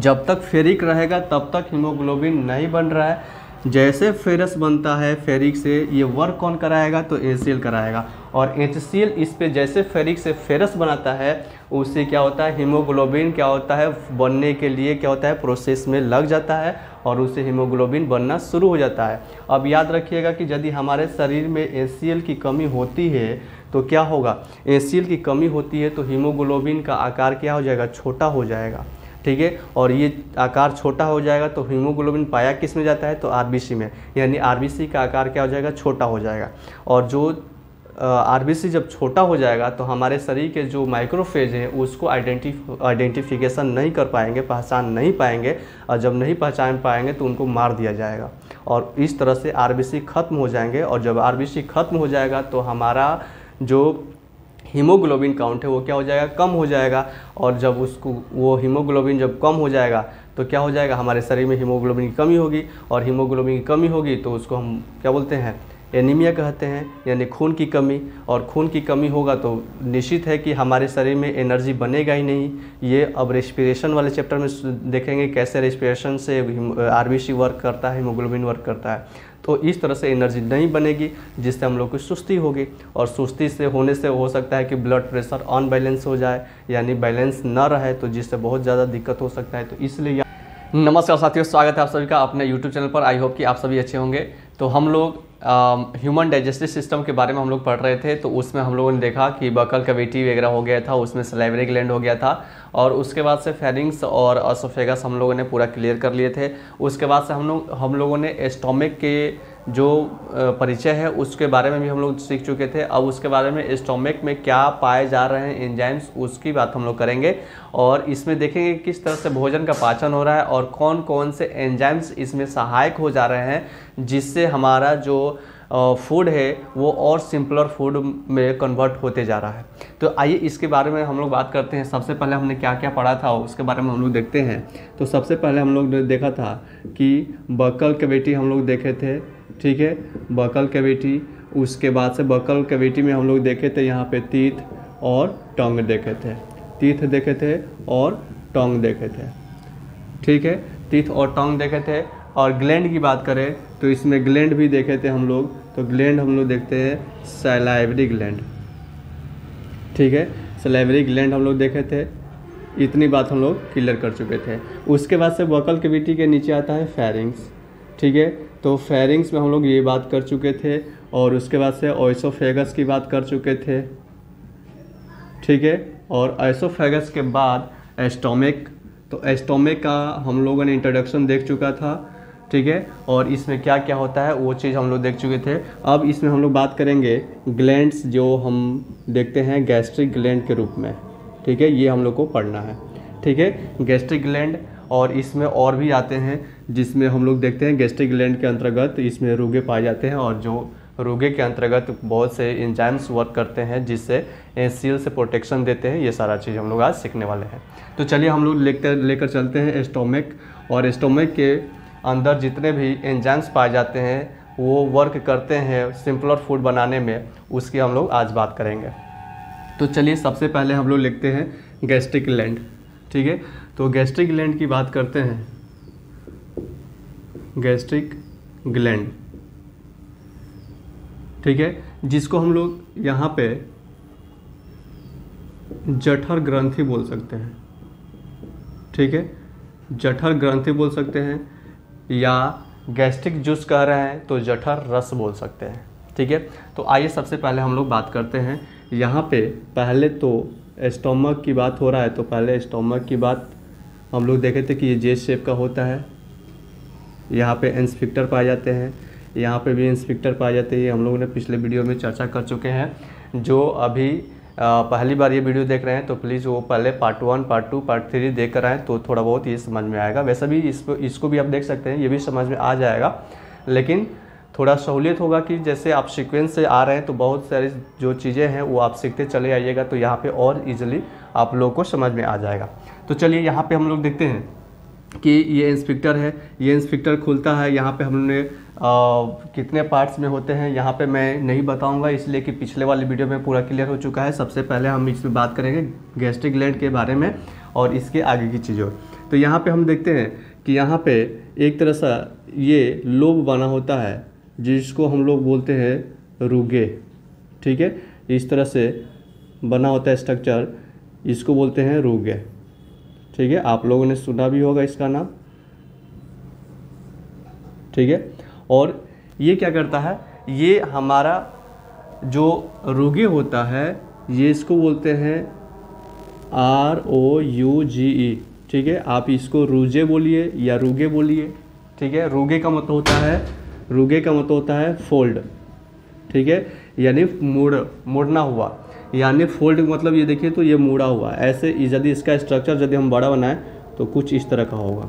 जब तक फेरिक रहेगा तब तक हीमोग्लोबिन नहीं बन रहा है। जैसे फेरस बनता है फेरिक से, ये वर्क कौन कराएगा? तो HCl कराएगा। और HCl इस पे जैसे फेरिक से फेरस बनाता है, उससे क्या होता है, हीमोग्लोबिन क्या होता है बनने के लिए क्या होता है, प्रोसेस में लग जाता है और उससे हीमोग्लोबिन बनना शुरू हो जाता है। अब याद रखिएगा कि यदि हमारे शरीर में HCl की कमी होती है तो क्या होगा, HCl की कमी होती है तो हीमोग्लोबिन का आकार क्या हो जाएगा, छोटा हो जाएगा। ठीक है, और ये आकार छोटा हो जाएगा तो हीमोग्लोबिन पाया किस में जाता है, तो RBC में, यानी RBC का आकार क्या हो जाएगा, छोटा हो जाएगा। और जो RBC जब छोटा हो जाएगा तो हमारे शरीर के जो माइक्रोफेज हैं उसको आइडेंटिफिकेशन नहीं कर पाएंगे, पहचान नहीं पाएंगे, और जब नहीं पहचान पाएंगे तो उनको मार दिया जाएगा और इस तरह से RBC खत्म हो जाएंगे। और जब RBC खत्म हो जाएगा तो हमारा जो हीमोग्लोबिन काउंट है वो क्या हो जाएगा, कम हो जाएगा। और जब उसको वो हीमोग्लोबिन जब कम हो जाएगा तो क्या हो जाएगा, हमारे शरीर में हीमोग्लोबिन की कमी होगी, और हीमोग्लोबिन की कमी होगी तो उसको हम क्या बोलते हैं, एनीमिया कहते हैं, यानी खून की कमी। और खून की कमी होगा तो निश्चित है कि हमारे शरीर में एनर्जी बनेगा ही नहीं। ये अब रेस्पिरेशन वाले चैप्टर में देखेंगे कैसे रेस्पिरेशन से RBC वर्क करता है, हीमोग्लोबिन वर्क करता है। तो इस तरह से एनर्जी नहीं बनेगी जिससे हम लोग को सुस्ती होगी, और सुस्ती से होने से हो सकता है कि ब्लड प्रेशर अनबैलेंस हो जाए, यानी बैलेंस ना रहे, तो जिससे बहुत ज़्यादा दिक्कत हो सकता है। तो इसलिए नमस्कार साथियों, स्वागत है आप सभी का अपने YouTube चैनल पर। आई होप कि आप सभी अच्छे होंगे। तो हम लोग ह्यूमन डाइजेस्टिव सिस्टम के बारे में हम लोग पढ़ रहे थे। तो उसमें हम लोगों ने देखा कि बकल कैविटी वगैरह हो गया था, उसमें सलाइवरी ग्लैंड हो गया था, और उसके बाद से फेरिंग्स और एसोफेगस हम लोगों ने पूरा क्लियर कर लिए थे। उसके बाद से हम लोगों ने स्टोमक के जो परिचय है उसके बारे में भी हम लोग सीख चुके थे। अब उसके बारे में स्टोमक में क्या पाए जा रहे हैं एंजाइम्स, उसकी बात हम लोग करेंगे, और इसमें देखेंगे किस तरह से भोजन का पाचन हो रहा है और कौन कौन से एंजाइम्स इसमें सहायक हो जा रहे हैं, जिससे हमारा जो फूड है वो और सिंपलर फूड में कन्वर्ट होते जा रहा है। तो आइए इसके बारे में हम लोग बात करते हैं। सबसे पहले हमने क्या क्या पढ़ा था उसके बारे में हम लोग देखते हैं। तो सबसे पहले हम लोग ने देखा था कि बकल कैविटी हम लोग देखे थे, ठीक है, बकल कैविटी। उसके बाद से बकल कैविटी में हम लोग देखे थे यहाँ पे टीथ और टंग देखे थे, टीथ देखे थे और टंग देखे थे, ठीक है, टीथ और टंग देखे थे। और ग्लैंड की बात करें तो इसमें ग्लैंड भी देखे थे हम लोग। तो ग्लैंड हम लोग देखते हैं सलाइवरी ग्लैंड, ठीक है, सलाइवरी ग्लैंड हम लोग देखे थे। इतनी बात हम लोग क्लियर कर चुके थे। उसके बाद से बकल कैविटी के नीचे आता है फेरिंग्स, ठीक है। तो फेरिंग्स में हम लोग ये बात कर चुके थे, और उसके बाद से एसोफेगस की बात कर चुके थे, ठीक है। और एसोफेगस के बाद स्टोमक, तो स्टोमक का हम लोगों ने इंट्रोडक्शन देख चुका था, ठीक है, और इसमें क्या क्या होता है वो चीज़ हम लोग देख चुके थे। अब इसमें हम लोग बात करेंगे ग्लैंड्स, जो हम देखते हैं गैस्ट्रिक ग्लैंड के रूप में, ठीक है, ये हम लोग को पढ़ना है, ठीक है, गैस्ट्रिक ग्लैंड। और इसमें और भी आते हैं जिसमें हम लोग देखते हैं गैस्ट्रिक ग्लैंड के अंतर्गत इसमें रोगे पाए जाते हैं, और जो रोगे के अंतर्गत बहुत से एंजाइम्स वर्क करते हैं जिससे HCl से प्रोटेक्शन देते हैं। ये सारा चीज़ हम लोग आज सीखने वाले हैं। तो चलिए हम लोग लेकर चलते हैं स्टोमक, और स्टोमक के अंदर जितने भी एंजाइम्स पाए जाते हैं वो वर्क करते हैं सिंपलर फूड बनाने में, उसकी हम लोग आज बात करेंगे। तो चलिए सबसे पहले हम लोग लिखते हैं गैस्ट्रिक ग्लैंड, ठीक है। तो गैस्ट्रिक ग्लैंड की बात करते हैं, गैस्ट्रिक ग्लैंड, ठीक है, जिसको हम लोग यहाँ पे जठर ग्रंथि बोल सकते हैं, ठीक है, जठर ग्रंथि बोल सकते हैं, या गैस्ट्रिक जूस कह रहे हैं तो जठर रस बोल सकते हैं, ठीक है। तो आइए सबसे पहले हम लोग बात करते हैं यहाँ पे। पहले तो स्टोमक की बात हो रहा है, तो पहले स्टोमक की बात हम लोग देखे थे कि ये जे शेप का होता है। यहाँ पे एस्फिंक्टर पाए जाते हैं, यहाँ पे भी एस्फिंक्टर पाए जाते हैं। हम लोगों ने पिछले वीडियो में चर्चा कर चुके हैं। जो अभी पहली बार ये वीडियो देख रहे हैं तो प्लीज़ वो पहले पार्ट 1, पार्ट 2, पार्ट 3 देख कर आएँ तो थोड़ा बहुत ये समझ में आएगा। वैसे भी इसको भी आप देख सकते हैं, ये भी समझ में आ जाएगा, लेकिन थोड़ा सहूलियत होगा कि जैसे आप सीक्वेंस से आ रहे हैं तो बहुत सारी जो चीज़ें हैं वो आप सीखते चले आइएगा, तो यहाँ पे और इजीली आप लोग को समझ में आ जाएगा। तो चलिए यहाँ पे हम लोग देखते हैं कि ये इंस्पेक्टर है, ये इंस्पेक्टर खुलता है। यहाँ पे हमने कितने पार्ट्स में होते हैं यहाँ पे मैं नहीं बताऊंगा, इसलिए कि पिछले वाली वीडियो में पूरा क्लियर हो चुका है। सबसे पहले हम इसमें बात करेंगे गैस्ट्रिक ग्लैंड के बारे में और इसके आगे की चीज़ों। तो यहाँ पे हम देखते हैं कि यहाँ पे एक तरह सा ये लोब बना होता है जिसको हम लोग बोलते हैं रुगे। ठीक है, इस तरह से बना होता है स्ट्रक्चर, इसको बोलते हैं रुगे। ठीक है, आप लोगों ने सुना भी होगा इसका नाम। ठीक है, और ये क्या करता है, ये हमारा जो रुगे होता है ये इसको बोलते हैं ROUGE। ठीक है, आप इसको रूजे बोलिए या रुगे बोलिए। ठीक है, रुगे का मतलब होता है फोल्ड। ठीक है, यानी मुड़ना हुआ, यानी फोल्ड मतलब ये देखिए तो ये मुड़ा हुआ। ऐसे यदि इसका स्ट्रक्चर यदि हम बड़ा बनाएं तो कुछ इस तरह का होगा।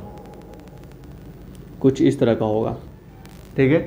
ठीक है,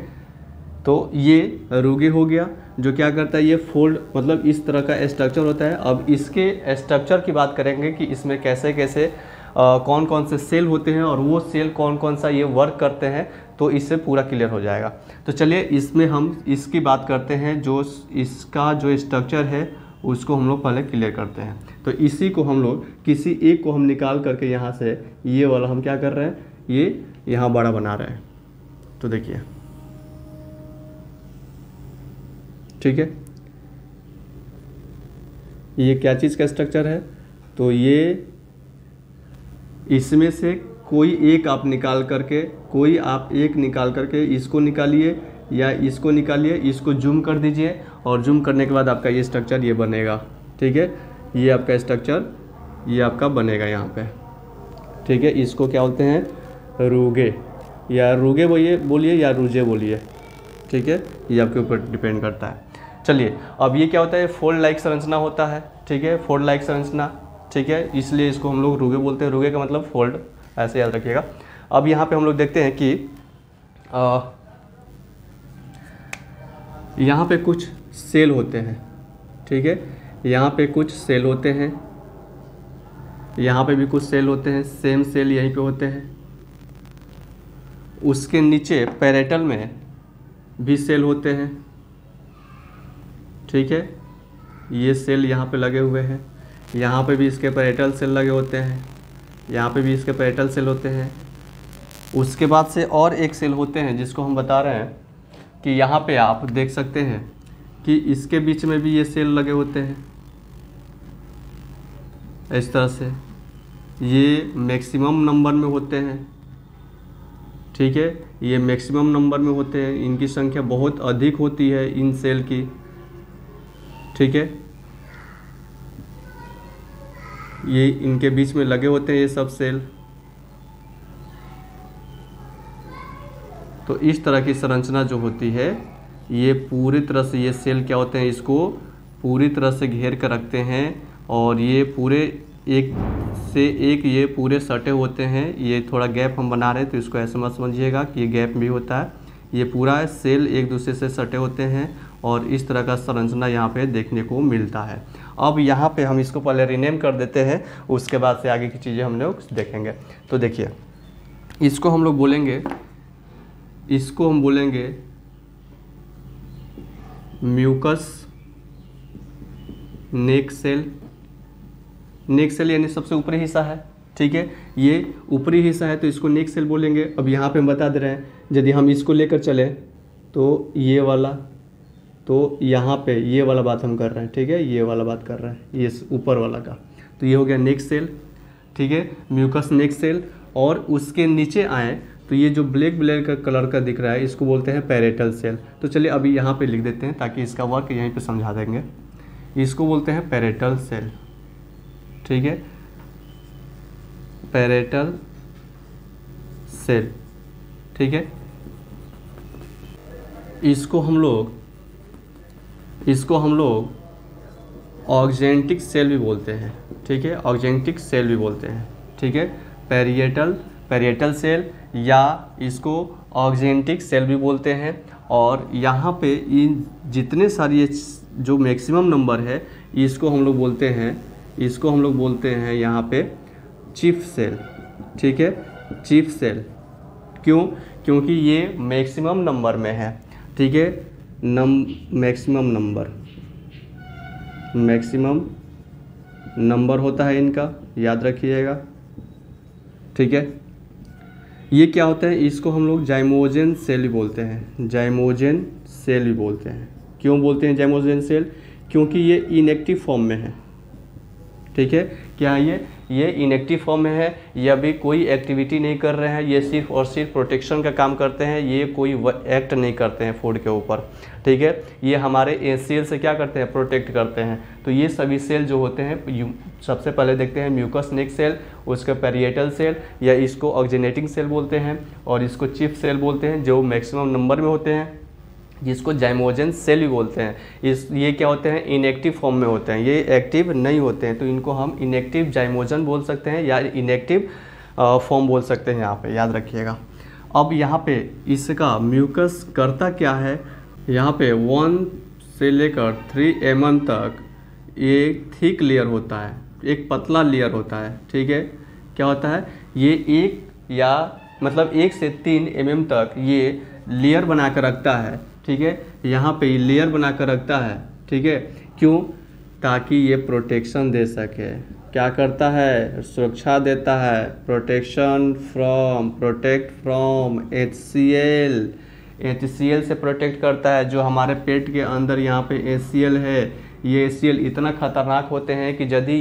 तो ये रुगे हो गया जो क्या करता है, ये फोल्ड मतलब इस तरह का स्ट्रक्चर होता है। अब इसके स्ट्रक्चर की बात करेंगे कि इसमें कैसे कैसे कौन कौन से सेल होते हैं और वो सेल कौन कौन सा ये वर्क करते हैं, तो इससे पूरा क्लियर हो जाएगा। तो चलिए इसमें हम इसकी बात करते हैं, जो इसका जो स्ट्रक्चर है उसको हम लोग पहले क्लियर करते हैं। तो इसी को हम लोग किसी एक को हम निकाल करके यहाँ से ये वाला हम क्या कर रहे हैं, ये यहाँ बड़ा बना रहे हैं। तो देखिए, ठीक है, ये क्या चीज़ का स्ट्रक्चर है, तो ये इसमें से कोई एक आप निकाल करके इसको निकालिए या इसको निकालिए, इसको जूम कर दीजिए और जूम करने के बाद आपका ये स्ट्रक्चर ये बनेगा। ठीक है, ये आपका स्ट्रक्चर ये आपका बनेगा यहाँ पे। ठीक है, इसको क्या बोलते हैं, रुगे या रुगे बोलिए या रूजे बोलिए। ठीक है, ये आपके ऊपर डिपेंड करता है। चलिए, अब ये क्या होता है, फोल्ड लाइक संरचना होता है। ठीक है, फोल्ड लाइक संरचना। ठीक है, इसलिए इसको हम लोग रुगे बोलते हैं। रुगे का मतलब फोल्ड, ऐसे याद रखिएगा। अब यहाँ पे हम लोग देखते हैं कि यहाँ पे कुछ सेल होते हैं। ठीक है, यहाँ पे कुछ सेल होते हैं, यहाँ पे भी कुछ सेल होते हैं, सेम सेल यहीं पे होते हैं। उसके नीचे पैरेटल में भी सेल होते हैं। ठीक है, ये सेल यहाँ पे लगे हुए हैं, यहाँ पे भी इसके पैरेटल सेल लगे होते हैं, यहाँ पे भी इसके पैरेटल सेल होते हैं। उसके बाद से और एक सेल होते हैं जिसको हम बता रहे हैं कि यहाँ पे आप देख सकते हैं कि इसके बीच में भी ये सेल लगे होते हैं इस तरह से। ये मैक्सिमम नंबर में होते हैं। ठीक है, ये मैक्सिमम नंबर में होते हैं, इनकी संख्या बहुत अधिक होती है इन सेल की। ठीक है, ये इनके बीच में लगे होते हैं ये सब सेल। तो इस तरह की संरचना जो होती है, ये पूरी तरह से ये सेल क्या होते हैं, इसको पूरी तरह से घेर कर रखते हैं और ये पूरे एक से एक ये पूरे सटे होते हैं। ये थोड़ा गैप हम बना रहे हैं तो इसको ऐसे मत समझिएगा कि ये गैप भी होता है। ये पूरा सेल एक दूसरे से सटे होते हैं और इस तरह का संरचना यहाँ पे देखने को मिलता है। अब यहाँ पे हम इसको पहले रीनेम कर देते हैं, उसके बाद से आगे की चीज़ें हम लोग देखेंगे। तो देखिए, इसको हम लोग बोलेंगे, इसको हम बोलेंगे म्यूकस नेक सेल। नेक सेल यानी सबसे ऊपरी हिस्सा है। ठीक है, ये ऊपरी हिस्सा है तो इसको नेक सेल बोलेंगे। अब यहाँ पे हम बता दे रहे हैं, यदि हम इसको लेकर चले तो ये वाला, तो यहाँ पे ये वाला बात हम कर रहे हैं। ठीक है, ये वाला बात कर रहे हैं, ये ऊपर वाला का। तो ये हो गया नेक सेल। ठीक है, म्यूकस नेक सेल। और उसके नीचे आए तो ये जो ब्लैक का कलर का दिख रहा है, इसको बोलते हैं पैरेटल सेल। तो चलिए अभी यहाँ पे लिख देते हैं ताकि इसका वर्क यहीं पे समझा देंगे। इसको बोलते हैं पैरेटल सेल। ठीक है, पैरेटल सेल। ठीक है, इसको हम लोग ऑक्जेंटिक सेल भी बोलते हैं। ठीक है, ऑक्जेंटिक सेल भी बोलते हैं। ठीक है, पैरिएटल सेल या इसको ऑक्जेंटिक सेल भी बोलते हैं। और यहाँ पे इन जितने सारी जो मैक्सिमम नंबर है, इसको हम लोग बोलते हैं यहाँ पे चीफ सेल। ठीक है, चीफ सेल। क्यों? क्योंकि ये मैक्सिमम नंबर में है। ठीक है, मैक्सिमम नंबर होता है इनका, याद रखिएगा। ठीक है। ये क्या होता है, इसको हम लोग जाइमोजन सेल भी बोलते हैं, जाइमोजन सेल भी बोलते हैं। क्यों बोलते हैं जाइमोजन सेल? क्योंकि ये इनएक्टिव फॉर्म में है। ठीक है, क्या ये इनएक्टिव फॉर्म में है, ये अभी कोई एक्टिविटी नहीं कर रहे हैं, ये सिर्फ और सिर्फ प्रोटेक्शन का काम करते हैं, ये कोई एक्ट नहीं करते हैं फूड के ऊपर। ठीक है, ये हमारे एसीएल से क्या करते हैं, प्रोटेक्ट करते हैं। तो ये सभी सेल जो होते हैं, सबसे पहले देखते हैं म्यूकस नेक सेल, उसका पेरिएटल सेल या इसको ऑक्सीनेटिंग सेल बोलते हैं, और इसको चिप सेल बोलते हैं जो मैक्सिमम नंबर में होते हैं, जिसको जाइमोजन सेल भी बोलते हैं। ये क्या होते हैं, इनएक्टिव फॉर्म में होते हैं, ये एक्टिव नहीं होते हैं, तो इनको हम इनएक्टिव जाइमोजन बोल सकते हैं या इनएक्टिव फॉर्म बोल सकते हैं, यहाँ पे याद रखिएगा। अब यहाँ पे इसका म्यूकस करता क्या है, यहाँ पे 1 से लेकर 3 mm तक एक थिक लेयर होता है, एक पतला लेयर होता है। ठीक है, क्या होता है, ये 1 से 3 mm तक ये लेयर बना कर रखता है। ठीक है, यहाँ पे लेयर बना कर रखता है। ठीक है, क्यों? ताकि ये प्रोटेक्शन दे सके। क्या करता है, सुरक्षा देता है, प्रोटेक्ट फ्रॉम HCl से प्रोटेक्ट करता है। जो हमारे पेट के अंदर यहाँ पे HCl है, ये HCl इतना खतरनाक होते हैं कि यदि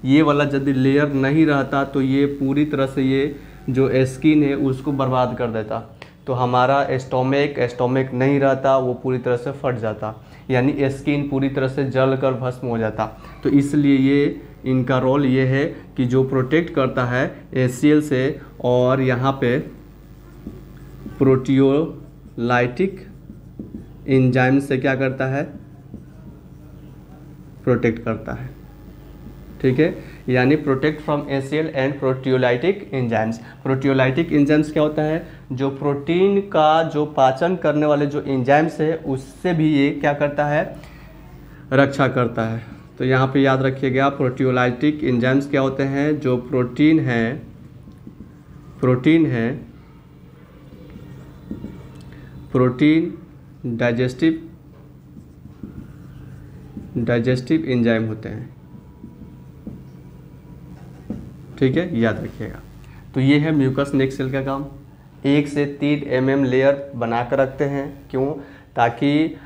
ये वाला यदि लेयर नहीं रहता तो ये पूरी तरह से ये जो स्किन है उसको बर्बाद कर देता। तो हमारा स्टोमक नहीं रहता, वो पूरी तरह से फट जाता, यानी स्किन पूरी तरह से जल कर भस्म हो जाता। तो इसलिए ये इनका रोल ये है कि जो प्रोटेक्ट करता है HCl से, और यहाँ पे प्रोटियोलाइटिक एंजाइम से क्या करता है, प्रोटेक्ट करता है। ठीक है, यानी protect from HCl and proteolytic enzymes. Proteolytic enzymes क्या होता है, जो प्रोटीन का जो पाचन करने वाले जो एंजाइम्स है उससे भी ये क्या करता है, रक्षा करता है। तो यहाँ पे याद रखिएगा, प्रोटियोलाइटिक एंजाइम्स क्या होते हैं, जो प्रोटीन डाइजेस्टिव एंजाइम होते हैं। ठीक है, याद रखिएगा। तो ये है म्यूकस नेक सेल का काम। 1 से 3 mm लेयर बना कर रखते हैं। क्यों? ताकि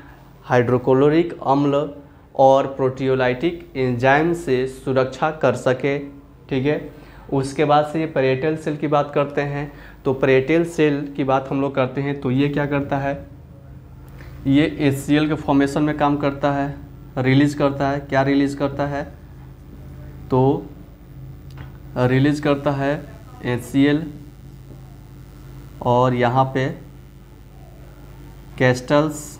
हाइड्रोक्लोरिक अम्ल और प्रोटियोलाइटिक एंजाइम से सुरक्षा कर सके। ठीक है, उसके बाद से ये पेरिएटल सेल की बात करते हैं। तो पेरिएटल सेल की बात हम लोग करते हैं, तो ये क्या करता है, ये HCl के फॉर्मेशन में काम करता है, रिलीज करता है। क्या रिलीज करता है, तो रिलीज करता है HCl, और यहाँ पे कैस्टल्स,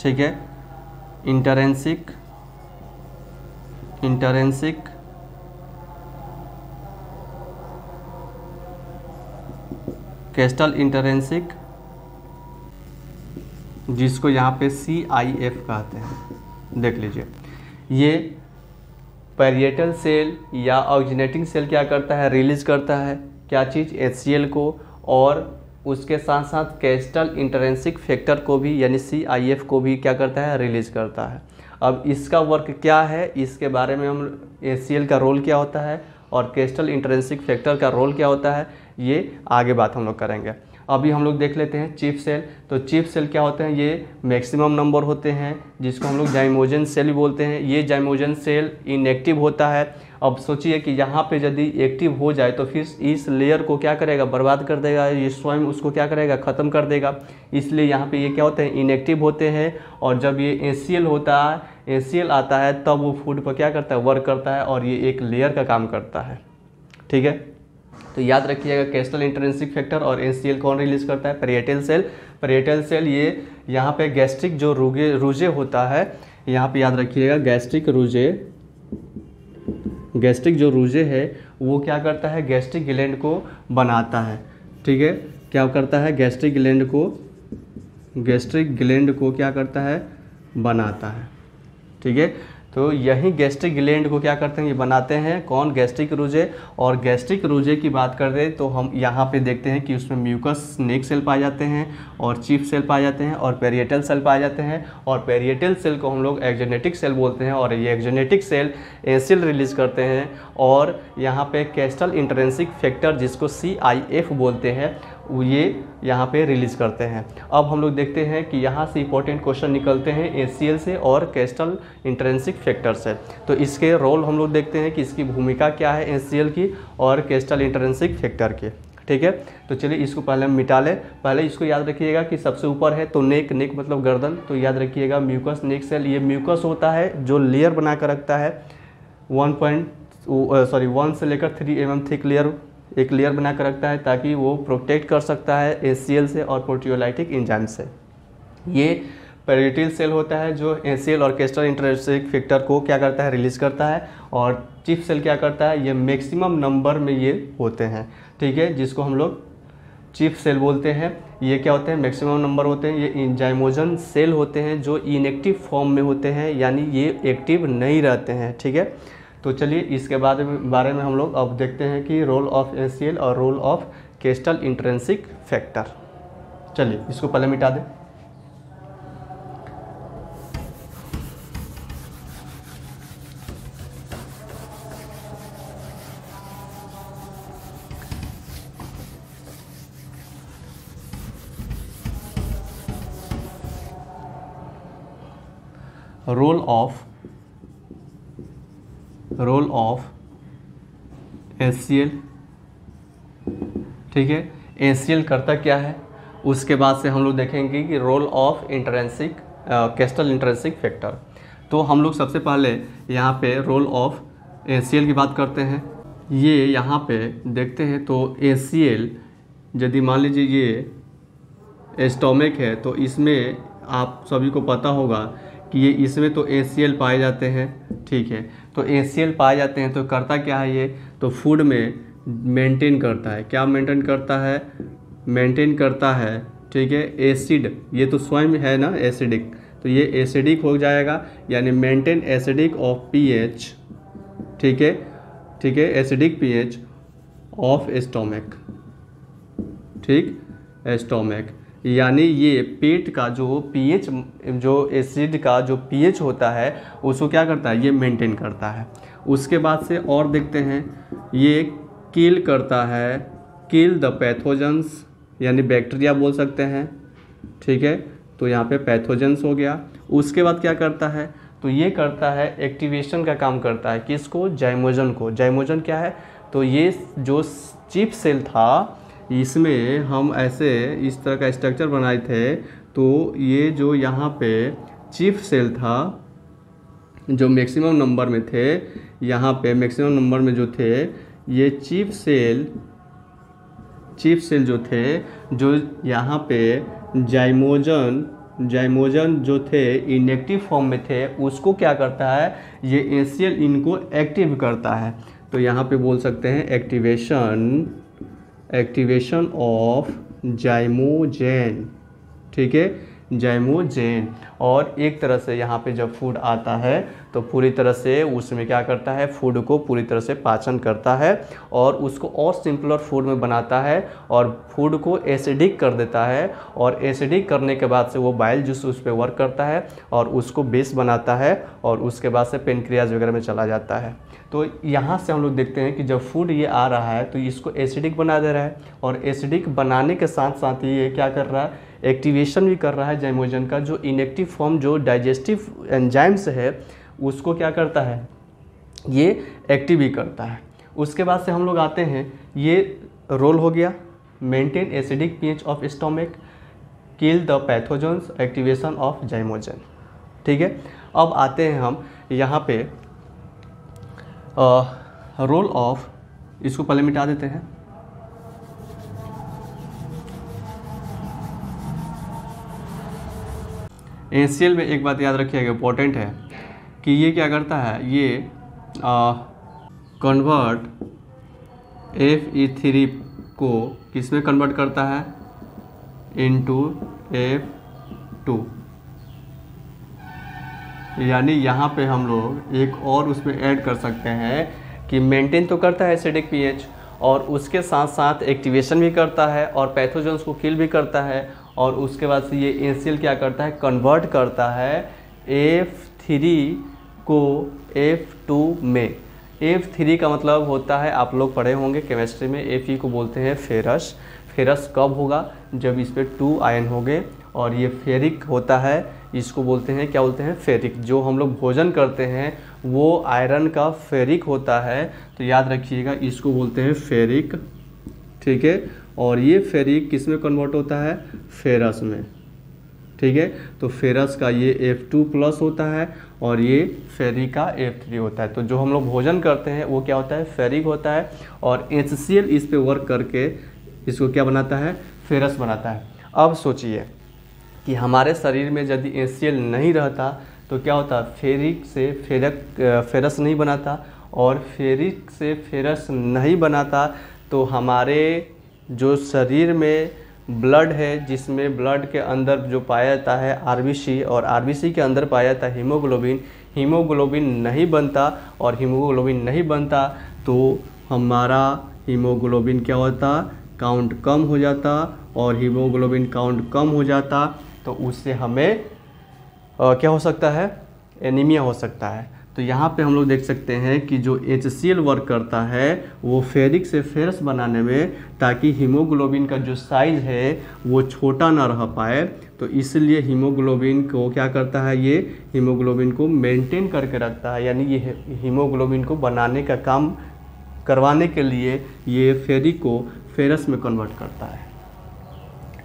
ठीक है, इंटरेंसिक कैस्टल इंटरेंसिक, जिसको यहाँ पे CIF कहते हैं। देख लीजिए, ये पेरिएटल सेल या ऑक्सीनेटिंग सेल क्या करता है, रिलीज करता है क्या चीज़, HCl को, और उसके साथ साथ कैस्टल इंटरेंसिक फैक्टर को भी, यानी CIF को भी क्या करता है, रिलीज करता है। अब इसका वर्क क्या है, इसके बारे में हम HCl का रोल क्या होता है और कैस्टल इंटरेंसिक फैक्टर का रोल क्या होता है, ये आगे बात हम लोग करेंगे। अभी हम लोग देख लेते हैं चिप सेल। तो चिप सेल क्या होते हैं, ये मैक्सिमम नंबर होते हैं, जिसको हम लोग जाइमोजन सेल भी बोलते हैं। ये जाइमोजन सेल इनएक्टिव होता है। अब सोचिए कि यहाँ पे यदि एक्टिव हो जाए तो फिर इस लेयर को क्या करेगा, बर्बाद कर देगा, ये स्वयं उसको क्या करेगा, ख़त्म कर देगा। इसलिए यहाँ पे ये क्या होते हैं, इनएक्टिव होते हैं। और जब ये HCl होता है, HCl आता है, तब वो फूड पर क्या करता है, वर्क करता है, और ये एक लेयर का काम करता है। ठीक है, तो याद रखिएगा, कैस्टल इंटरेंसिक फैक्टर और HCl कौन रिलीज करता है, पेरिएटल सेल। पेरिएटल सेल ये यहाँ पे गैस्ट्रिक जो रूजे होता है, यहाँ पे याद रखिएगा, गैस्ट्रिक जो रूजे है वो क्या करता है, गैस्ट्रिक ग्लैंड को बनाता है। ठीक है, क्या करता है, गैस्ट्रिक ग्लैंड को क्या करता है, बनाता है। ठीक है, तो यही गैस्ट्रिक ग्लैंड को क्या करते हैं, ये बनाते हैं कौन, गैस्ट्रिक रूजे। और गैस्ट्रिक रूजे की बात करते तो हम यहाँ पे देखते हैं कि उसमें म्यूकस नेक सेल पाए जाते हैं और चीफ सेल पाए जाते हैं और पेरिएटल सेल पाए जाते हैं। और पेरिएटल सेल को हम लोग एक्सोनेटिक सेल बोलते हैं और ये एक्सोनेटिक सेल एंसिल रिलीज करते हैं। और यहाँ पे कैस्टल इंट्रिंसिक फैक्टर जिसको CIF बोलते हैं ये यहाँ पे रिलीज करते हैं। अब हम लोग देखते हैं कि यहाँ से इंपॉर्टेंट क्वेश्चन निकलते हैं ACL से और कैस्टल इंट्रिंसिक फैक्टर से। तो इसके रोल हम लोग देखते हैं कि इसकी भूमिका क्या है ACL की और कैस्टल इंट्रिंसिक फैक्टर की। ठीक है, तो चलिए इसको पहले हम मिटा लें। पहले इसको याद रखिएगा कि सबसे ऊपर है तो नेक, नेक मतलब गर्दन, तो याद रखिएगा म्यूकस नेक सेल। ये म्यूकस होता है जो लेयर बना कर रखता है 1 से लेकर 3 mm थिक लेयर, एक लेयर बना कर रखता है ताकि वो प्रोटेक्ट कर सकता है ACL से और प्रोटियोलाइटिक एंजाइम से। ये पेरिएटल सेल होता है जो ACL और कैस्टल इंट्रिंसिक फैक्टर को क्या करता है, रिलीज करता है। और चीफ सेल क्या करता है, ये मैक्सिमम नंबर में ये होते हैं। ठीक है, जिसको हम लोग चीफ सेल बोलते हैं। ये क्या होते हैं, मैक्सिमम नंबर होते हैं। ये एंजाइमोजन सेल होते हैं जो इनएक्टिव फॉर्म में होते हैं, यानी ये एक्टिव नहीं रहते हैं। ठीक है, तो चलिए इसके बारे में हम लोग अब देखते हैं कि रोल ऑफ ACL और role of Castle intrinsic factor. चलिए इसको पहले मिटा दें। Role of ACL। ठीक है, ACL करता क्या है, उसके बाद से हम लोग देखेंगे कि role of intrinsic Castle intrinsic factor. तो हम लोग सबसे पहले यहाँ पे रोल ऑफ ACL की बात करते हैं। ये यहाँ पे देखते हैं तो ACL, यदि मान लीजिए ये स्टोमक है तो इसमें आप सभी को पता होगा कि ये इसमें तो ACL पाए जाते हैं। ठीक है, तो ACL पाए जाते हैं तो करता क्या है, ये तो फूड में मेंटेन करता है। क्या मेंटेन करता है, मेंटेन करता है। ठीक है, एसिड, ये तो स्वयं है ना एसिडिक, तो ये एसिडिक हो जाएगा, यानी मेंटेन एसिडिक ऑफ pH। ठीक है, ठीक है, एसिडिक pH ऑफ स्टोमक। ठीक, स्टोमक यानी ये पेट का जो pH, जो एसिड का जो pH होता है उसको क्या करता है, ये मेंटेन करता है। उसके बाद से और देखते हैं, ये किल करता है, किल द पैथोजेंस, यानी बैक्टीरिया बोल सकते हैं। ठीक है, तो यहाँ पे पैथोजेंस हो गया। उसके बाद क्या करता है, तो ये करता है एक्टिवेशन का काम करता है। किसको, जाइमोजन को। जाइमोजन क्या है, तो ये जो चीफ सेल था इसमें हम ऐसे इस तरह का स्ट्रक्चर बनाए थे। तो ये जो यहाँ पे चीफ सेल था जो मैक्सिमम नंबर में थे, यहाँ पे मैक्सिमम नंबर में जो थे ये चीफ सेल जो थे, जो यहाँ पे जाइमोजन जो थे इनएक्टिव फॉर्म में थे, उसको क्या करता है, ये ACL इनको एक्टिव करता है। तो यहाँ पे बोल सकते हैं एक्टिवेशन ऑफ जाइमोजेन। ठीक है, जाइमोजेन। और एक तरह से यहाँ पे जब फूड आता है तो पूरी तरह से उसमें क्या करता है, फूड को पूरी तरह से पाचन करता है और उसको और सिंपलर फूड में बनाता है और फूड को एसिडिक कर देता है। और एसिडिक करने के बाद से वो बाइल जूस उस पर वर्क करता है और उसको बेस बनाता है और उसके बाद से पेनक्रियाज वगैरह में चला जाता है। तो यहाँ से हम लोग देखते हैं कि जब फूड ये आ रहा है तो इसको एसिडिक बना दे रहा है और एसिडिक बनाने के साथ साथ ये क्या कर रहा है, एक्टिवेशन भी कर रहा है जाइमोजन का। जो इनएक्टिव फॉर्म जो डाइजेस्टिव एंजाइम्स है उसको क्या करता है, ये एक्टिव भी करता है। उसके बाद से हम लोग आते हैं, ये रोल हो गया maintain acidic pH of stomach, kill the pathogens, activation of zymogen. ठीक है, अब आते हैं हम यहाँ पे रोल ऑफ, इसको पहले मिटा देते हैं। ACL में एक बात याद रखिएगा, इम्पोर्टेंट है कि ये क्या करता है, ये कन्वर्ट Fe3 को किस में कन्वर्ट करता है, इनटू F2। यानी यहाँ पे हम लोग एक और उसमें ऐड कर सकते हैं कि मेंटेन तो करता है एसिडिक पीएच, और उसके साथ साथ एक्टिवेशन भी करता है और पैथोजेंस को किल भी करता है, और उसके बाद से ये NaCl क्या करता है, कन्वर्ट करता है F3 को F2 में। F3 का मतलब होता है, आप लोग पढ़े होंगे केमिस्ट्री में, Fe को बोलते हैं फेरस। फेरस कब होगा, जब इस पर 2 आयन होंगे, और ये फेरिक होता है, इसको बोलते हैं, क्या बोलते हैं, फेरिक। जो हम लोग भोजन करते हैं वो आयरन का फेरिक होता है, तो याद रखिएगा इसको बोलते हैं फेरिक, ठीक है। और ये फेरिक किस में कन्वर्ट होता है, फेरस में, ठीक है। तो फेरस का ये F2+ होता है और ये फेरिक का F3 होता है। तो जो हम लोग भोजन करते हैं वो क्या होता है, फेरिक होता है, और HCl इस पे वर्क करके इसको क्या बनाता है, फेरस बनाता है। अब सोचिए कि हमारे शरीर में यदि HCl नहीं रहता तो क्या होता, फेरिक से फेरस नहीं बनाता, और फेरिक से फेरस नहीं बनाता तो हमारे जो शरीर में ब्लड है, जिसमें ब्लड के अंदर जो पाया जाता है RBC, और RBC के अंदर पाया जाता है हीमोग्लोबिन, हीमोग्लोबिन नहीं बनता, और हीमोग्लोबिन नहीं बनता तो हमारा हीमोग्लोबिन क्या होता, काउंट कम हो जाता, और हीमोग्लोबिन काउंट कम हो जाता तो उससे हमें क्या हो सकता है, एनीमिया हो सकता है। तो यहाँ पे हम लोग देख सकते हैं कि जो HCl वर्क करता है वो फेरिक से फेरस बनाने में, ताकि हीमोग्लोबिन का जो साइज है वो छोटा ना रह पाए। तो इसलिए हीमोग्लोबिन को क्या करता है, ये हीमोग्लोबिन को मेंटेन करके रखता है, यानी ये हीमोग्लोबिन को बनाने का काम करवाने के लिए ये फेरिक को फेरस में कन्वर्ट करता है।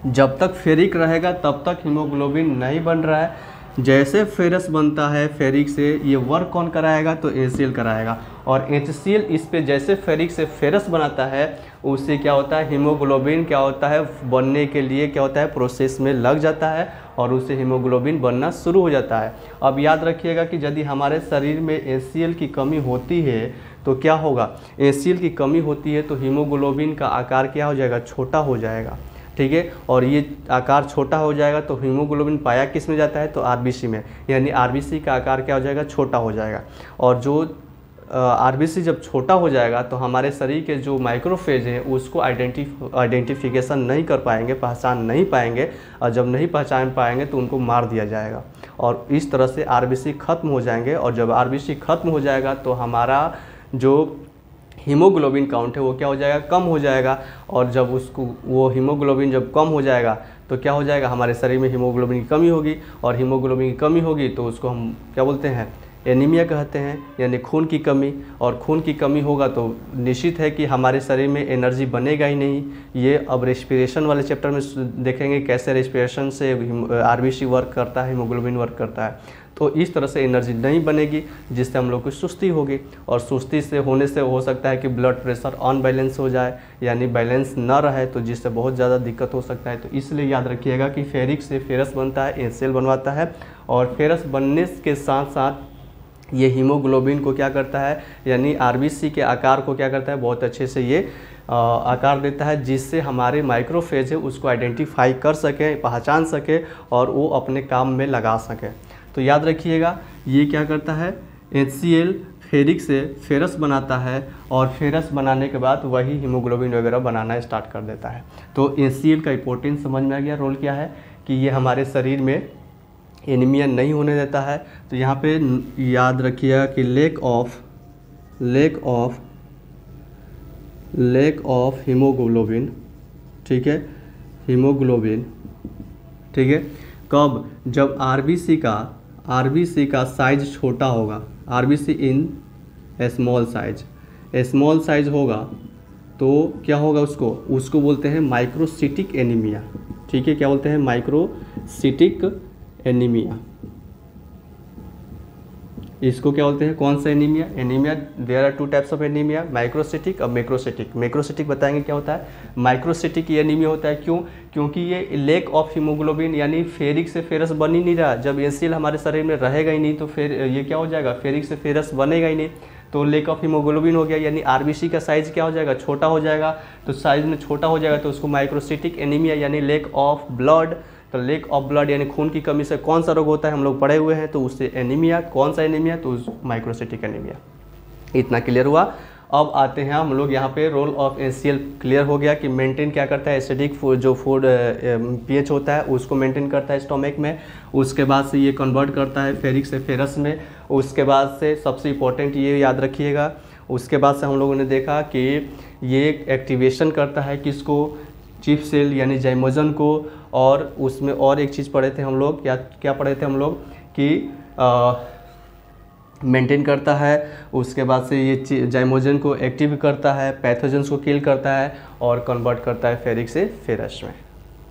जब तक फेरिक रहेगा तब तक हीमोग्लोबिन नहीं बन रहा है। जैसे फेरस बनता है फेरिक से, ये वर्क कौन कराएगा, तो HCl कराएगा, और HCl इस पे जैसे फेरिक से फेरस बनाता है उससे क्या होता है, हीमोग्लोबिन क्या होता है, बनने के लिए क्या होता है, प्रोसेस में लग जाता है, और उससे हीमोग्लोबिन बनना शुरू हो जाता है। अब याद रखिएगा कि यदि हमारे शरीर में HCl की कमी होती है तो क्या होगा, HCl की कमी होती है तो हीमोग्लोबिन का आकार क्या हो जाएगा, छोटा हो जाएगा, ठीक है। और ये आकार छोटा हो जाएगा तो हीमोग्लोबिन पाया किस में जाता है, तो RBC में, यानी RBC का आकार क्या हो जाएगा, छोटा हो जाएगा। और जो RBC जब छोटा हो जाएगा तो हमारे शरीर के जो माइक्रोफेज हैं उसको आइडेंटिफिकेशन नहीं कर पाएंगे, पहचान नहीं पाएंगे, और जब नहीं पहचान पाएंगे तो उनको मार दिया जाएगा, और इस तरह से RBC खत्म हो जाएंगे। और जब RBC खत्म हो जाएगा तो हमारा जो हीमोग्लोबिन काउंट है वो क्या हो जाएगा, कम हो जाएगा, और जब उसको वो हीमोग्लोबिन जब कम हो जाएगा तो क्या हो जाएगा, हमारे शरीर में हीमोग्लोबिन की कमी होगी, और हीमोग्लोबिन की कमी होगी तो उसको हम क्या बोलते हैं, एनीमिया कहते हैं, यानी खून की कमी। और खून की कमी होगा तो निश्चित है कि हमारे शरीर में एनर्जी बनेगा ही नहीं। ये अब रेस्पिरेशन वाले चैप्टर में देखेंगे कैसे रेस्पिरेशन से RBC वर्क करता है, हीमोग्लोबिन वर्क करता है। तो इस तरह से एनर्जी नहीं बनेगी जिससे हम लोग को सुस्ती होगी, और सुस्ती से होने से हो सकता है कि ब्लड प्रेशर अनबैलेंस हो जाए, यानी बैलेंस ना रहे, तो जिससे बहुत ज़्यादा दिक्कत हो सकता है। तो इसलिए याद रखिएगा कि फेरिक से फेरस बनता है, HCl बनवाता है, और फेरस बनने के साथ साथ ये हीमोग्लोबिन को क्या करता है, यानी RBC के आकार को क्या करता है, बहुत अच्छे से ये आकार देता है, जिससे हमारे माइक्रोफेज है उसको आइडेंटिफाई कर सके, पहचान सके, और वो अपने काम में लगा सके। तो याद रखिएगा ये क्या करता है, HCl फेरिक से फेरस बनाता है, और फेरस बनाने के बाद वही हीमोग्लोबिन वगैरह बनाना स्टार्ट कर देता है। तो HCl का इंपॉर्टेंस समझ में आ गया, रोल क्या है कि ये हमारे शरीर में एनीमिया नहीं होने देता है। तो यहाँ पे याद रखिएगा कि लेक ऑफ हीमोग्लोबिन, ठीक है, हीमोग्लोबिन, ठीक है, कब, जब RBC का साइज छोटा होगा, RBC इन स्मॉल साइज होगा तो क्या होगा, उसको बोलते हैं माइक्रोसिटिक एनीमिया, ठीक है, क्या बोलते हैं, माइक्रोसिटिक एनीमिया। इसको क्या बोलते हैं, कौन सा anaemia, there are 2 types of anaemia, microcytic और मैक्रोसिटिक। मैक्रोसिटिक बताएंगे क्या होता है, माइक्रोसिटिक ये एनीमिया होता है, क्योंकि ये लेक ऑफ हीमोग्लोबिन, यानी फेरिक से फेरस बन ही नहीं रहा। जब HCl हमारे शरीर में रहेगा ही नहीं तो फिर ये क्या हो जाएगा, फेरिक से फेरस बनेगा ही नहीं, तो लेक ऑफ हीमोग्लोबिन हो गया, यानी RBC का साइज क्या हो जाएगा, छोटा हो जाएगा। तो साइज में छोटा हो जाएगा तो उसको माइक्रोसिटिक एनीमिया यानी लेक ऑफ ब्लड तो लैक ऑफ ब्लड यानी खून की कमी से कौन सा रोग होता है हम लोग पढ़े हुए हैं, तो उससे एनीमिया। कौन सा एनीमिया, तो माइक्रोसिटिक एनीमिया। इतना क्लियर हुआ। अब आते हैं हम लोग यहाँ पे रोल ऑफ NaCl क्लियर हो गया कि मेंटेन क्या करता है, एसिडिक जो फूड pH होता है उसको मेंटेन करता है स्टोमक में। उसके बाद से ये कन्वर्ट करता है फेरिक से फेरस में। उसके बाद से सबसे इम्पोर्टेंट ये याद रखिएगा, उसके बाद से हम लोगों ने देखा कि ये एक्टिवेशन करता है किसको, चिप सेल यानी जाइमोजन को। और उसमें और एक चीज़ पढ़े थे हम लोग, क्या पढ़े थे हम लोग कि मेंटेन करता है। उसके बाद से ये जाइमोजन को एक्टिव करता है, पैथोजेंस को किल करता है और कन्वर्ट करता है फेरिक से फेरस में।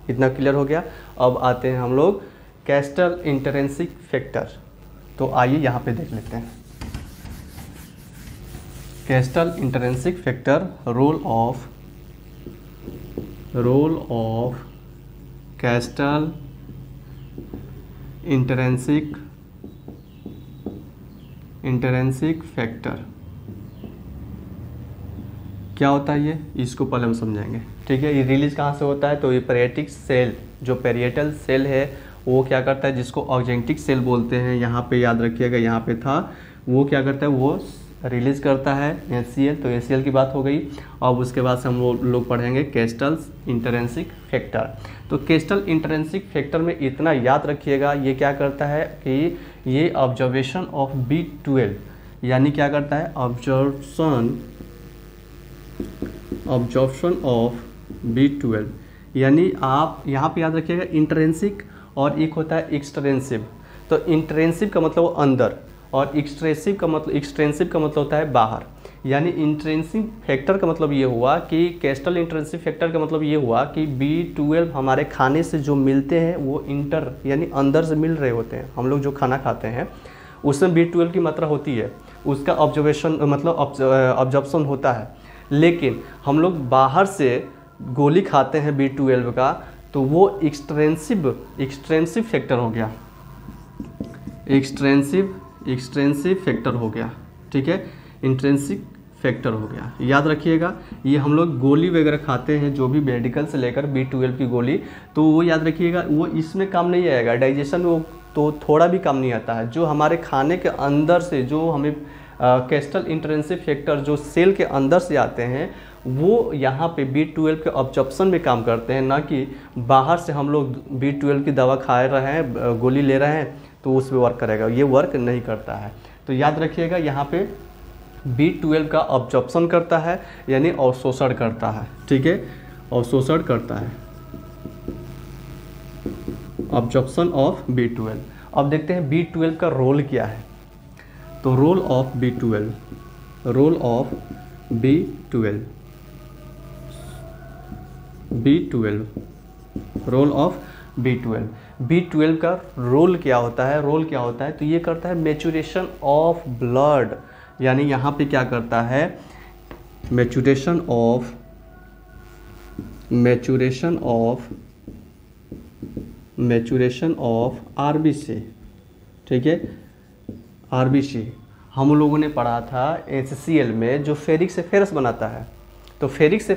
इतना क्लियर हो गया। अब आते हैं हम लोग कैस्टल इंटरेंसिक फैक्टर। तो आइए यहाँ पे देख लेते हैं Castle intrinsic factor, role of Castle intrinsic factor क्या होता है ये, इसको पहले हम समझेंगे। ठीक है, ये रिलीज कहाँ से होता है, तो ये पेरिएटिक सेल, जो पेरिएटल सेल है वो क्या करता है, जिसको ऑक्जेंटिक सेल बोलते हैं, यहाँ पे याद रखिएगा, यहाँ पे था, वो क्या करता है, वो रिलीज करता है NaCl। तो NaCl की बात हो गई। अब उसके बाद से हम लोग पढ़ेंगे कैस्टल इंटरेंसिक फैक्टर। तो कैस्टल इंटरेंसिक फैक्टर में इतना याद रखिएगा, ये क्या करता है कि ये ऑब्जर्वेशन ऑफ B12 यानी क्या करता है, ऑब्जॉर्प्शन ऑफ B12 यानी आप यहाँ पे याद रखिएगा इंटरेंसिक और एक होता है एक्सट्रेंसिव। तो इंटरेंसिव का मतलब अंदर और एक्सट्रेंसिव का मतलब होता है बाहर। यानी इंट्रेंसिक फैक्टर का मतलब ये हुआ कि कैस्टल इंट्रेंसिक फैक्टर का मतलब ये हुआ कि B12 हमारे खाने से जो मिलते हैं वो इंटर यानी अंदर से मिल रहे होते हैं। हम लोग जो खाना खाते हैं उसमें B12 की मात्रा होती है, उसका ऑब्जर्वेशन मतलब ऑब्जर्प्शन होता है। लेकिन हम लोग बाहर से गोली खाते हैं B12 का, तो वो एक्सट्रेंसिव फैक्टर हो गया, एक्सट्रेंसिव फैक्टर हो गया। ठीक है, इंट्रेंसिक फैक्टर हो गया। याद रखिएगा, ये हम लोग गोली वगैरह खाते हैं जो भी मेडिकल से लेकर B12 की गोली, तो वो याद रखिएगा वो इसमें काम नहीं आएगा, डाइजेशन में वो तो थोड़ा भी काम नहीं आता है। जो हमारे खाने के अंदर से जो हमें कैस्टल इंटरेंसिव फैक्टर जो सेल के अंदर से आते हैं वो यहाँ पे B12 के ऑब्जॉर्प्शन में काम करते हैं, ना कि बाहर से हम लोग B12 की दवा खा रहे हैं, गोली ले रहे हैं तो उस पर वर्क करेगा, ये वर्क नहीं करता है। तो याद रखिएगा यहाँ पे B12 का ऑब्जॉर्प्शन करता है यानी अवशोषण करता है। ठीक है, अवशोषण करता है, ऑब्जॉर्प्शन ऑफ B12। अब देखते हैं B12 का रोल क्या है। तो role of B12, role of B12, role of B12, B12 का रोल क्या होता है, तो ये करता है मैच्योरेशन ऑफ ब्लड, यानी यहाँ पे क्या करता है, मैच्योरेशन ऑफ RBC। ठीक है, RBC हम लोगों ने पढ़ा था HCl में जो फेरिक से फेरस बनाता है। तो फेरिक से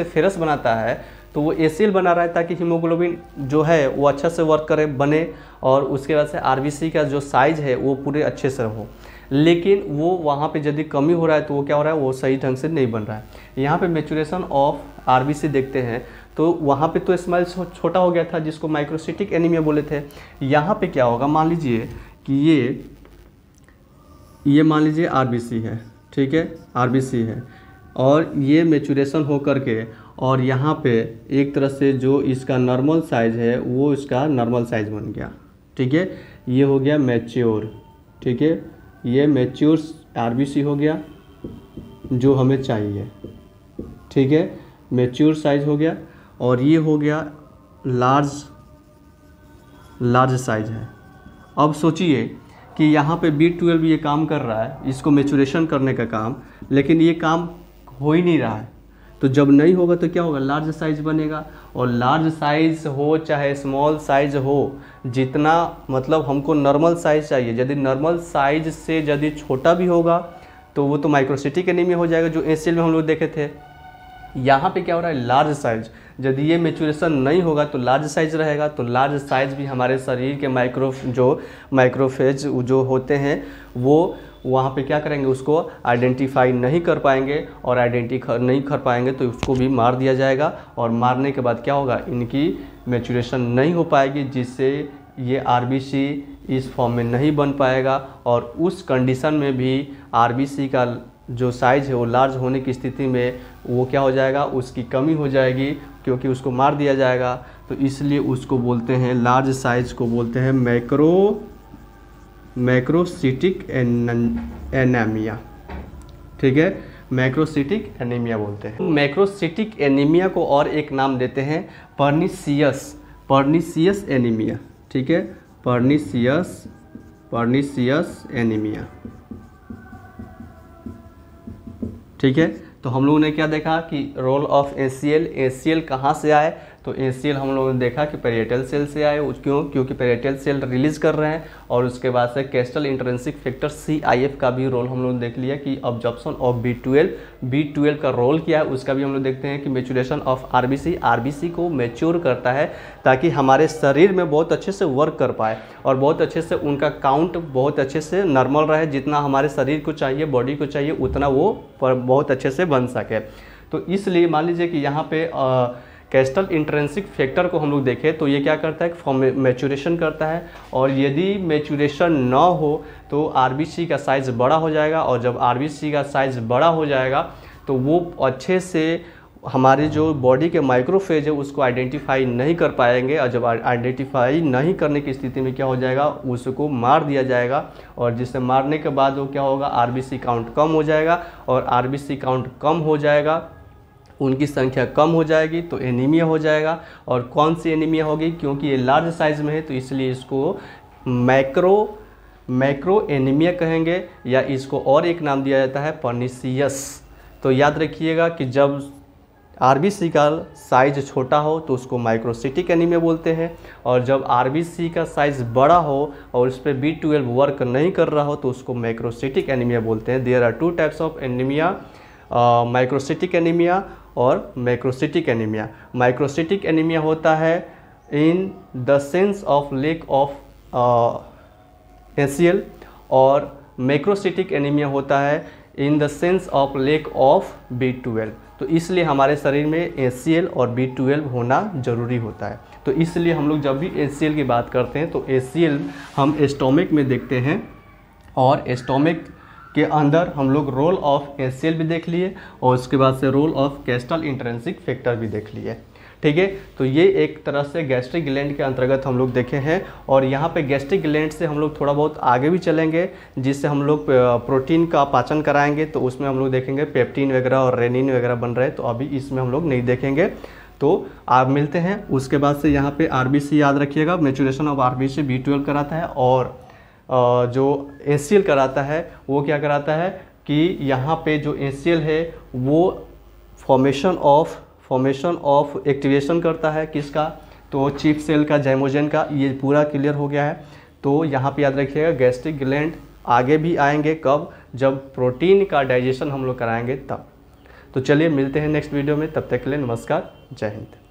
फेरस बनाता है तो वो ACl बना रहा है ताकि हीमोग्लोबिन जो है वो अच्छा से वर्क करे, बने, और उसके बाद से RBC का जो साइज है वो पूरे अच्छे से हो। लेकिन वो वहाँ पे यदि कमी हो रहा है तो वो क्या हो रहा है, वो सही ढंग से नहीं बन रहा है। यहाँ पे मैच्योरेशन ऑफ RBC देखते हैं तो वहाँ पे तो स्मॉल छोटा हो गया था जिसको माइक्रोसिटिक एनीमिया बोले थे। यहाँ पे क्या होगा, मान लीजिए कि ये मान लीजिए RBC है। ठीक है, RBC है और ये मैच्योरेशन हो करके और यहाँ पे एक तरह से जो इसका नॉर्मल साइज है वो इसका नॉर्मल साइज बन गया। ठीक है, ये हो गया मैच्योर। ठीक है, ये मैच्योर RBC हो गया जो हमें चाहिए। ठीक है, मैच्योर साइज हो गया और ये हो गया लार्ज साइज है। अब सोचिए कि यहाँ पे B12 ये काम कर रहा है, इसको मैच्योरेशन करने का काम, लेकिन ये काम हो ही नहीं रहा है। तो जब नहीं होगा तो क्या होगा, लार्ज साइज बनेगा। और लार्ज साइज हो चाहे स्मॉल साइज हो, जितना मतलब हमको नॉर्मल साइज चाहिए, यदि नॉर्मल साइज से यदि छोटा भी होगा तो वो तो माइक्रोसिटिक एनीमिया हो जाएगा जो ACl में हम लोग देखे थे। यहाँ पे क्या हो रहा है, लार्ज साइज। यदि ये मैच्योरेशन नहीं होगा तो लार्ज साइज रहेगा। तो लार्ज साइज भी हमारे शरीर के माइक्रोफेज जो होते हैं वो वहाँ पे क्या करेंगे, उसको आइडेंटिफाई नहीं कर पाएंगे, और आइडेंटिफाई नहीं कर पाएंगे तो उसको भी मार दिया जाएगा। और मारने के बाद क्या होगा, इनकी मैच्योरेशन नहीं हो पाएगी, जिससे ये आरबीसी इस फॉर्म में नहीं बन पाएगा। और उस कंडीशन में भी आरबीसी का जो साइज़ है वो लार्ज होने की स्थिति में वो क्या हो जाएगा, उसकी कमी हो जाएगी, क्योंकि उसको मार दिया जाएगा। तो इसलिए उसको बोलते हैं, लार्ज साइज को बोलते हैं मैक्रोसिटिक एनीमिया। ठीक है, मैक्रोसिटिक एनीमिया बोलते हैं। मैक्रोसिटिक एनीमिया को और एक नाम देते हैं पर्नीशियस एनीमिया। ठीक है, पर्नीशियस एनीमिया। ठीक है, तो हम लोगों ने क्या देखा कि रोल ऑफ एसीएल कहाँ से आए, तो एसीएल हम लोगों ने देखा कि पेरिएटल सेल से आए। क्यों? क्योंकि पेरिएटल सेल रिलीज कर रहे हैं। और उसके बाद से कैस्टल इंट्रिंसिक फैक्टर CIF का भी रोल हम लोगों ने देख लिया कि ऑब्जॉर्प्शन ऑफ B12 का रोल क्या है, उसका भी हम लोग देखते हैं कि मैच्योरेशन ऑफ आरबीसी को मैच्योर करता है, ताकि हमारे शरीर में बहुत अच्छे से वर्क कर पाए और बहुत अच्छे से उनका काउंट बहुत अच्छे से नॉर्मल रहे, जितना हमारे शरीर को चाहिए, बॉडी को चाहिए, उतना वो बहुत अच्छे से बन सके। तो इसलिए मान लीजिए कि यहाँ पे कैस्टल इंट्रिंसिक फैक्टर को हम लोग देखें तो ये क्या करता है, मैच्योरेशन करता है। और यदि मैच्योरेशन ना हो तो आरबीसी का साइज़ बड़ा हो जाएगा, और जब आरबीसी का साइज़ बड़ा हो जाएगा तो वो अच्छे से हमारी जो बॉडी के माइक्रोफेज है उसको आइडेंटिफाई नहीं कर पाएंगे। और जब आइडेंटिफाई नहीं करने की स्थिति में क्या हो जाएगा, उसको मार दिया जाएगा। और जिससे मारने के बाद वो क्या होगा, आरबीसी काउंट कम हो जाएगा। और आरबीसी काउंट कम हो जाएगा, उनकी संख्या कम हो जाएगी, तो एनीमिया हो जाएगा। और कौन सी एनीमिया होगी, क्योंकि ये लार्ज साइज में है तो इसलिए इसको मैक्रो एनीमिया कहेंगे, या इसको और एक नाम दिया जाता है पर्नीशियस। तो याद रखिएगा कि जब आरबीसी का साइज छोटा हो तो उसको माइक्रोसिटिक एनीमिया बोलते हैं, और जब आरबीसी का साइज बड़ा हो और उस पर B12 वर्क नहीं कर रहा हो तो उसको मैक्रोसिटिक एनीमिया बोलते हैं। There are 2 types of anaemia, microcytic anaemia और मैक्रोसिटिक एनीमिया। माइक्रोसिटिक एनीमिया होता है in the sense of lack of ACL, और मैक्रोसिटिक एनीमिया होता है in the sense of lack of B12। तो इसलिए हमारे शरीर में ACL और B12 होना ज़रूरी होता है। तो इसलिए हम लोग जब भी ACL की बात करते हैं तो ACL हम स्टोमक में देखते हैं, और स्टोमक के अंदर हम लोग रोल ऑफ ACL भी देख लिए, और उसके बाद से role of Castle intrinsic factor भी देख लिए। ठीक है, तो ये एक तरह से गैस्ट्रिक ग्लैंड के अंतर्गत हम लोग देखे हैं। और यहाँ पे गैस्ट्रिक ग्लैंड से हम लोग थोड़ा बहुत आगे भी चलेंगे, जिससे हम लोग प्रोटीन का पाचन कराएंगे, तो उसमें हम लोग देखेंगे पेप्टिन वगैरह और रेनिन वगैरह बन रहे हैं, तो अभी इसमें हम लोग नहीं देखेंगे। तो आप मिलते हैं। उसके बाद से यहाँ पे आरबीसी याद रखिएगा, मैच्योरेशन ऑफ आरबीसी B12 कराता है, और जो ACL कराता है वो क्या कराता है कि यहाँ पे जो ACL है वो फॉर्मेशन ऑफ एक्टिवेशन करता है, किसका, तो चीफ सेल का, जाइमोजेन का। ये पूरा क्लियर हो गया है। तो यहाँ पे याद रखिएगा गैस्ट्रिक ग्लैंड आगे भी आएंगे, कब, जब प्रोटीन का डाइजेशन हम लोग कराएंगे तब। तो चलिए मिलते हैं नेक्स्ट वीडियो में, तब तक के लिए नमस्कार, जय हिंद।